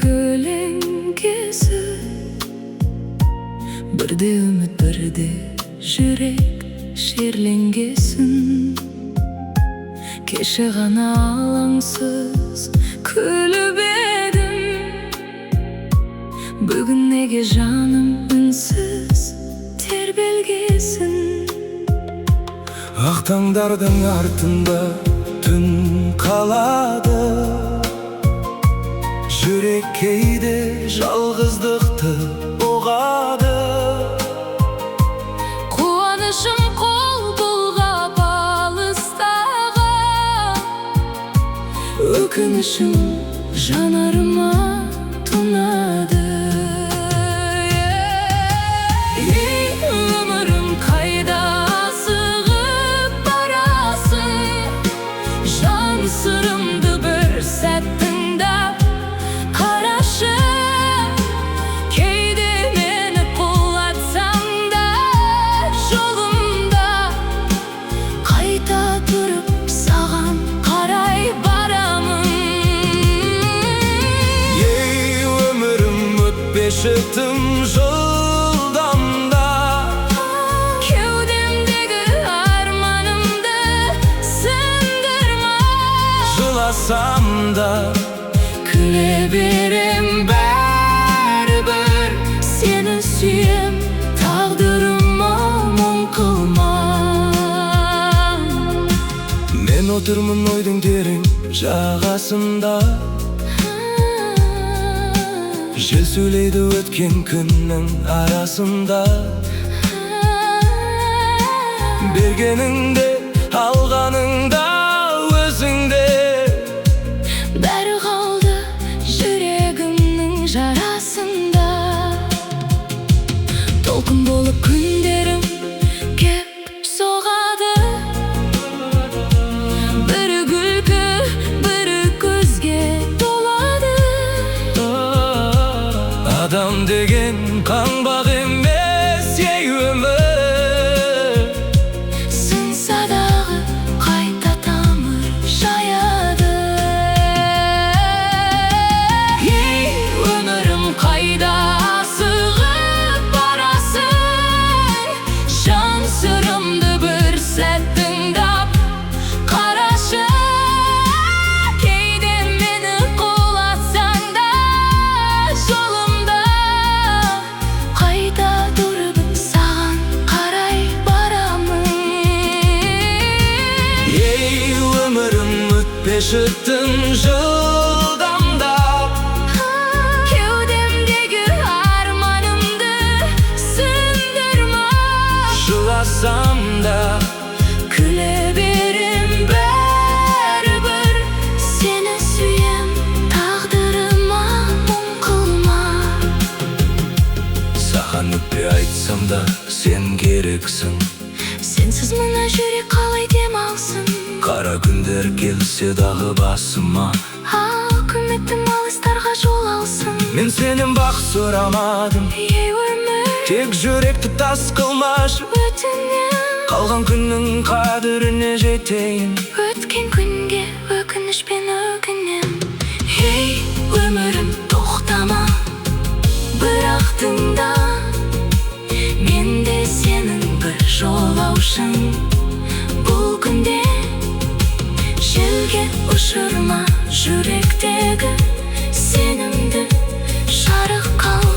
көлеңкесі, бірде үміт бірде жүрек шерленгесін. Кеше ғана алаңсыз күліп едім, бүгін неге жаным үнсіз тербелгесін. Ақ таңдардың артында түн қалады, жүрек кейде жалғыздықты ұғады. Қуанышым қол бұлғап алыстағы, өкінішім жанарыма тұнады. Ей өмірім, қайда асығып барасың? Жан сырымды бір сәт тыңдап қарашы. Кейде мені құлатсаң да жолымда, қайта тұрып саған қарай барамын. Ей өмірім, өтпеші тым жылдамда, Кеудемдегі арманымды сындырма. жыласам да Күле берем бәрібір, сені сүйем, тағдырыма мұң қылма. мен отырмын ойдың терең жағасында, жел сөйлейді өткен күннің арасында. Бергеніңде алғаныңда өзіңде, Бәрі қалды жүрегімнің жарасында. Толқын болып күндерім кеп соғады, бірі күлкі, бірі көзге толады. адам деген қаңбақ емес, ей өмір, Сынса дағы қайта тамыр жаяды. Ей өмірім, қайда асығып барасың? Жан сырымды бір сәт тыңдап қарашы. Кейде мені құлатсаң да жолымда, қайта тұрып саған қарай барамын. ей өмірім, өтпеші тым жылдамдап, Кеудемдегі арманымды сындырма. жыласам да Күле берем бәрібір, сені сүйем, тағдырыма мұң қылма. саған өкпе айтсам да сен керексің. Сенсіз мына жүрек қалай демалсын? Қара күндер келсе дағы басыма, Үмітім алыстарға жол алсын. мен сенен бақ сұрамадым, Ей өмір, тек жүректі тас қылмашы. өтінем, Қалған күннің қадіріне жетейін. өткен күнге өкінішпен өкінем. Ей өмірім, тоқтама, бірақ тыңда, мен де сенің бір жолаушың. Бұл күнде желге ұшырма жүректегі сенімді, жарық қал.